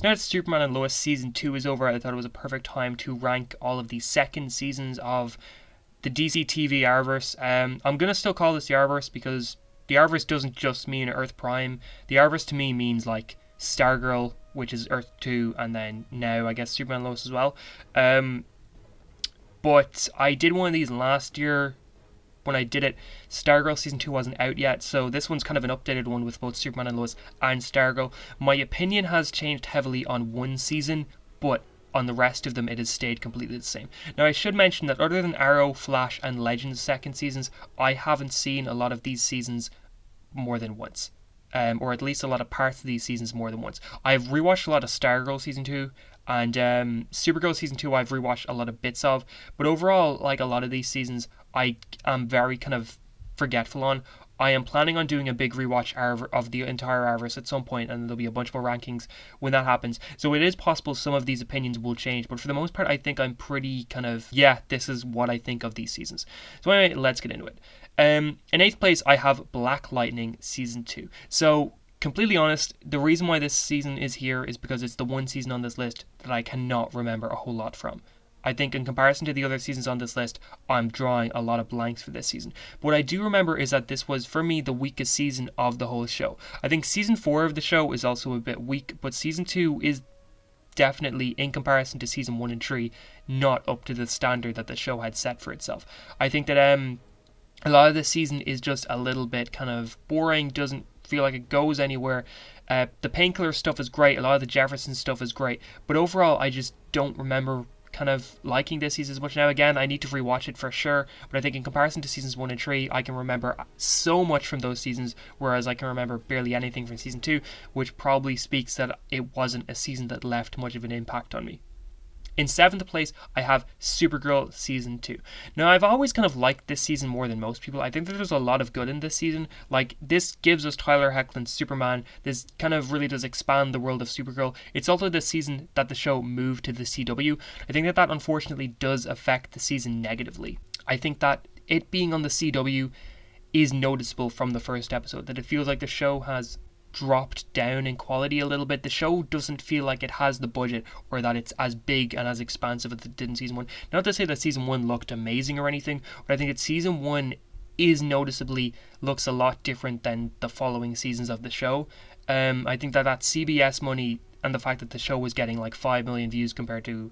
So now that Superman and Lois Season 2 is over, I thought it was a perfect time to rank all of the second seasons of the DC TV Arrowverse. I'm going to still call this the Arrowverse because the Arrowverse doesn't just mean Earth Prime. The Arrowverse to me means like Stargirl, which is Earth 2, and then now I guess Superman and Lois as well. But I did one of these last year. When I did it, Stargirl Season 2 wasn't out yet, so this one's kind of an updated one with both Superman and Lois and Stargirl. My opinion has changed heavily on one season, but on the rest of them it has stayed completely the same. Now I should mention that other than Arrow, Flash and Legends second seasons, I haven't seen a lot of these seasons more than once. Or at least a lot of parts of these seasons more than once. I've rewatched a lot of Stargirl Season 2, and Supergirl Season 2 I've rewatched a lot of bits of, but overall, like a lot of these seasons, I am very kind of forgetful on. I am planning on doing a big rewatch of the entire Arrowverse at some point, and there'll be a bunch more rankings when that happens. So it is possible some of these opinions will change, but for the most part, I think I'm pretty kind of, yeah, this is what I think of these seasons. So anyway, let's get into it. In 8th place, I have Black Lightning Season 2. So, completely honest, the reason why this season is here is because it's the one season on this list that I cannot remember a whole lot from. I think in comparison to the other seasons on this list, I'm drawing a lot of blanks for this season. But what I do remember is that this was, for me, the weakest season of the whole show. I think Season 4 of the show is also a bit weak, but Season 2 is definitely, in comparison to Season 1 and 3, not up to the standard that the show had set for itself. I think that a lot of this season is just a little bit kind of boring, doesn't feel like it goes anywhere. The Painkiller stuff is great, a lot of the Jefferson stuff is great, but overall I just don't remember kind of liking this season as much. Now again, I need to rewatch it for sure, but I think in comparison to seasons 1 and 3, I can remember so much from those seasons, whereas I can remember barely anything from season 2, which probably speaks that it wasn't a season that left much of an impact on me. In 7th place, I have Supergirl Season 2. Now, I've always kind of liked this season more than most people. I think that there's a lot of good in this season. Like, this gives us Tyler Hoechlin's Superman. This kind of really does expand the world of Supergirl. It's also this season that the show moved to the CW. I think that that unfortunately does affect the season negatively. I think that it being on the CW is noticeable from the first episode, that it feels like the show has dropped down in quality a little bit. The show doesn't feel like it has the budget, or that it's as big and as expansive as it did in season 1. Not to say that season 1 looked amazing or anything, but I think that season 1 is noticeably looks a lot different than the following seasons of the show. I think that CBS money and the fact that the show was getting like 5 million views compared to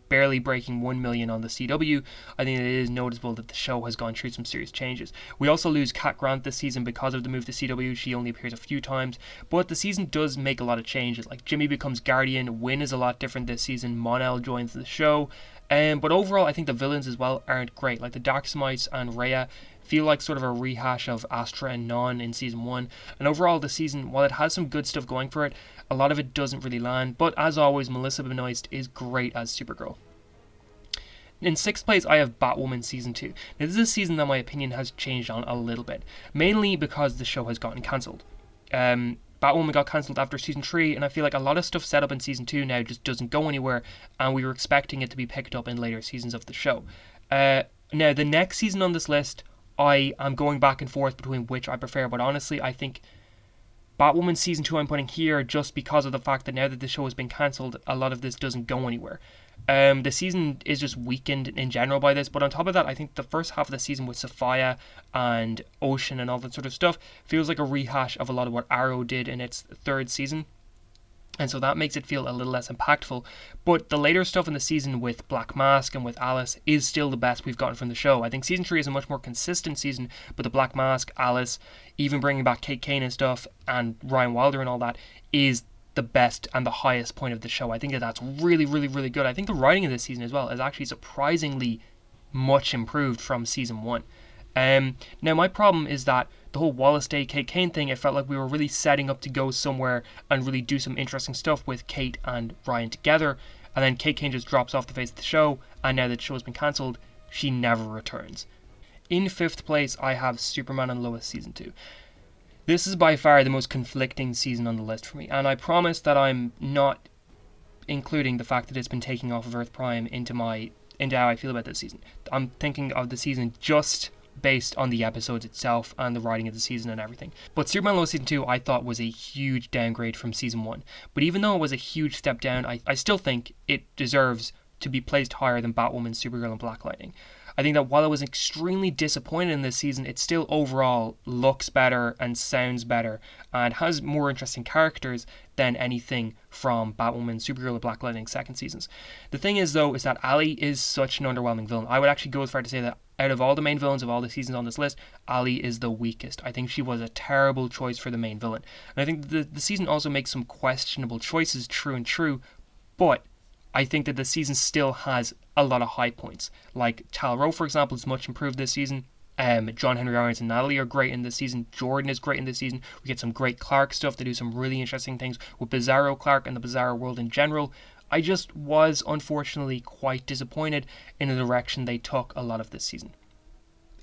barely breaking 1 million on the CW, I think it is noticeable that the show has gone through some serious changes. We also lose Cat Grant this season because of the move to CW. She only appears a few times, but the season does make a lot of changes. Like, Jimmy becomes Guardian, Wynn is a lot different this season, Mon-El joins the show, but overall I think the villains as well aren't great. Like, the Darksmites and Rhea feel like sort of a rehash of Astra and Non in season 1, and overall the season, while it has some good stuff going for it, a lot of it doesn't really land, but as always, Melissa Benoist is great as Supergirl. In 6th place, I have Batwoman Season 2. Now, this is a season that my opinion has changed on a little bit, mainly because the show has gotten cancelled. Batwoman got cancelled after Season 3, and I feel like a lot of stuff set up in Season 2 now just doesn't go anywhere, and we were expecting it to be picked up in later seasons of the show. Now, the next season on this list, I am going back and forth between which I prefer, but honestly, I think Batwoman Season 2 I'm putting here just because of the fact that now that the show has been cancelled, a lot of this doesn't go anywhere. The season is just weakened in general by this, but on top of that, I think the first half of the season with Sophia and Ocean and all that sort of stuff feels like a rehash of a lot of what Arrow did in its third season. And so that makes it feel a little less impactful. But the later stuff in the season with Black Mask and with Alice is still the best we've gotten from the show. I think season 3 is a much more consistent season, but the Black Mask, Alice, even bringing back Kate Kane and stuff, and Ryan Wilder and all that, is the best and the highest point of the show. I think that that's really, really, really good. I think the writing of this season as well is actually surprisingly much improved from season 1. Now my problem is that the whole Wallace Day Kate Kane thing, it felt like we were really setting up to go somewhere and really do some interesting stuff with Kate and Ryan together, and then Kate Kane just drops off the face of the show, and now that the show has been cancelled, she never returns. In 5th place, I have Superman and Lois Season 2. This is by far the most conflicting season on the list for me, and I promise that I'm not including the fact that it's been taking off of Earth Prime into how I feel about this season. I'm thinking of the season just based on the episodes itself and the writing of the season and everything. But Superman and Lois Season 2 I thought was a huge downgrade from Season 1. But even though it was a huge step down, I still think it deserves to be placed higher than Batwoman, Supergirl and Black Lightning. I think that while I was extremely disappointed in this season, it still overall looks better and sounds better and has more interesting characters than anything from Batwoman, Supergirl, or Black Lightning second seasons. The thing is, though, is that Ali is such an underwhelming villain. I would actually go as far to say that out of all the main villains of all the seasons on this list, Ali is the weakest. I think she was a terrible choice for the main villain. And I think the season also makes some questionable choices, true, but I think that the season still has a lot of high points. Like Tomrorow, for example, is much improved this season. John Henry Irons and Natalie are great in this season. Jordan is great in this season. We get some great Clark stuff. They do some really interesting things with Bizarro Clark and the Bizarro world in general. I just was, unfortunately, quite disappointed in the direction they took a lot of this season.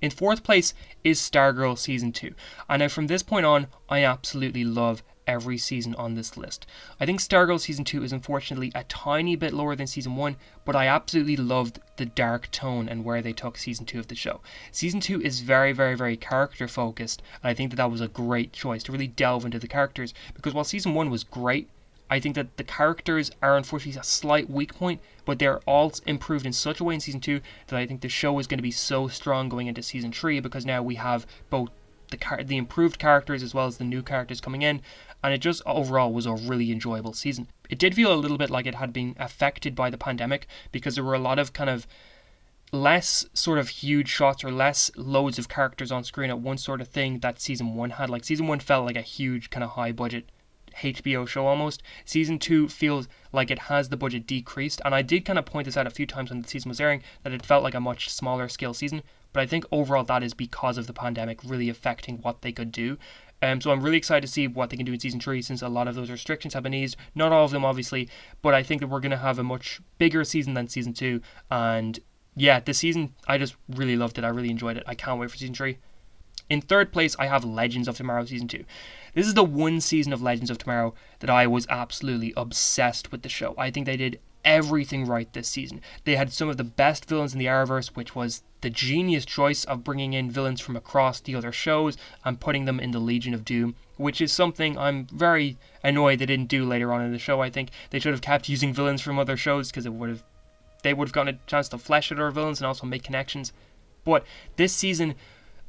In fourth place is Stargirl Season 2. And now from this point on, I absolutely love every season on this list. I think Stargirl Season 2 is unfortunately a tiny bit lower than Season 1, but I absolutely loved the dark tone and where they took Season 2 of the show. Season 2 is very character focused, and I think that was a great choice to really delve into the characters, because while Season 1 was great, I think that the characters are unfortunately a slight weak point, but they're all improved in such a way in Season 2 that I think the show is going to be so strong going into Season 3, because now we have both the improved characters as well as the new characters coming in, and it just overall was a really enjoyable season. It did feel a little bit like it had been affected by the pandemic, because there were a lot of kind of less sort of huge shots or less loads of characters on screen at one sort of thing that Season 1 had. Like Season 1 felt like a huge kind of high budget HBO show almost. Season 2 feels like it has the budget decreased, and I did kind of point this out a few times when the season was airing, that it felt like a much smaller scale season, but I think overall that is because of the pandemic really affecting what they could do. So I'm really excited to see what they can do in Season 3, since a lot of those restrictions have been eased. Not all of them, obviously, but I think that we're going to have a much bigger season than Season 2. And yeah, this season, I just really loved it. I really enjoyed it. I can't wait for Season 3. In third place, I have Legends of Tomorrow Season 2. This is the one season of Legends of Tomorrow that I was absolutely obsessed with the show. I think they did everything right this season. They had some of the best villains in the Arrowverse, which was the genius choice of bringing in villains from across the other shows and putting them in the Legion of Doom, which is something I'm very annoyed they didn't do later on in the show. I think they should have kept using villains from other shows, because they would have gotten a chance to flesh out our villains and also make connections. But this season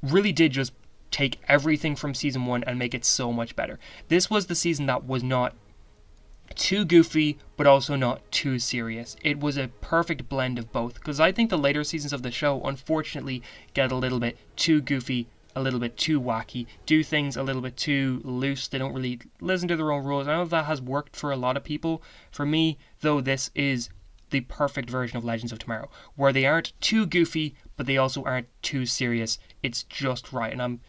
really did just take everything from Season 1 and make it so much better. This was the season that was not too goofy, but also not too serious. It was a perfect blend of both, because I think the later seasons of the show unfortunately get a little bit too goofy, a little bit too wacky, do things a little bit too loose. They don't really listen to their own rules. I know that has worked for a lot of people. For me, though, this is the perfect version of Legends of Tomorrow, where they aren't too goofy, but they also aren't too serious. It's just right. And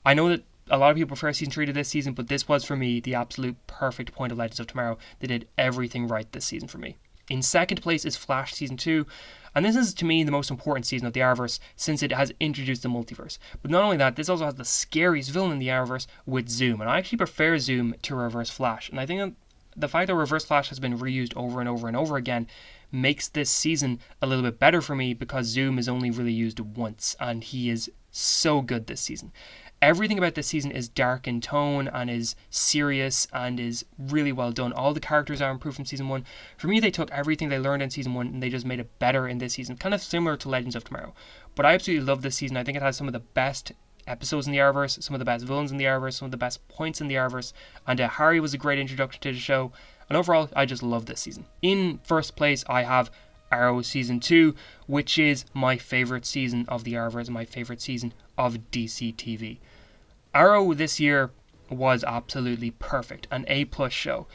I know that a lot of people prefer Season 3 to this season, but this was for me the absolute perfect point of Legends of Tomorrow. They did everything right this season for me. In second place is Flash Season 2, and this is to me the most important season of the Arrowverse, since it has introduced the multiverse. But not only that, this also has the scariest villain in the Arrowverse with Zoom, and I actually prefer Zoom to Reverse Flash, and I think that the fact that Reverse Flash has been reused over and over and over again makes this season a little bit better for me, because Zoom is only really used once, and he is so good this season. Everything about this season is dark in tone and is serious and is really well done. All the characters are improved from Season 1. For me, they took everything they learned in Season 1 and they just made it better in this season, kind of similar to Legends of Tomorrow. But I absolutely love this season. I think it has some of the best episodes in the Arrowverse, some of the best villains in the Arrowverse, some of the best points in the Arrowverse, and Harry was a great introduction to the show. And overall, I just love this season. In first place, I have Arrow Season 2, which is my favourite season of the Arrowverse and my favourite season of DC TV. Arrow this year was absolutely perfect, an A+ show.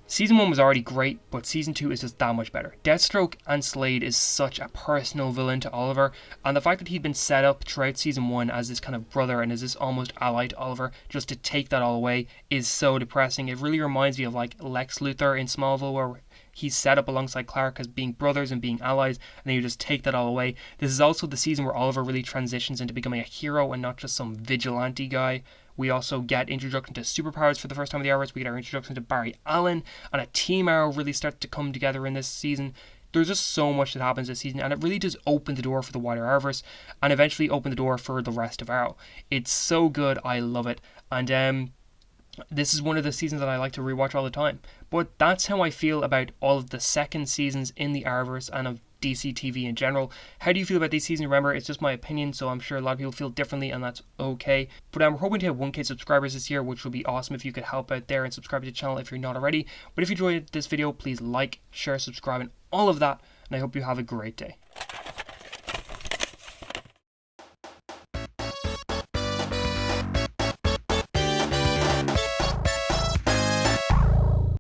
Season 1 was already great, but Season 2 is just that much better. Deathstroke and Slade is such a personal villain to Oliver, and the fact that he'd been set up throughout Season 1 as this kind of brother and as this almost ally to Oliver, just to take that all away, is so depressing. It really reminds me of like Lex Luthor in Smallville, where he's set up alongside Clark as being brothers and being allies, and then you just take that all away. This is also the season where Oliver really transitions into becoming a hero and not just some vigilante guy. We also get introduction to superpowers for the first time in the Arrowverse. We get our introduction to Barry Allen, and a Team Arrow really starts to come together in this season. there's just so much that happens this season, and it really does open the door for the wider Arrowverse, and eventually open the door for the rest of Arrow. It's so good, I love it, and this is one of the seasons that I like to rewatch all the time. But that's how I feel about all of the second seasons in the Arrowverse and of DC TV in general. How do you feel about these seasons? Remember, it's just my opinion, so I'm sure a lot of people feel differently, and that's okay. But I'm hoping to have 1k subscribers this year, which would be awesome if you could help out there and subscribe to the channel if you're not already. But if you enjoyed this video, please like, share, subscribe, and all of that, and I hope you have a great day.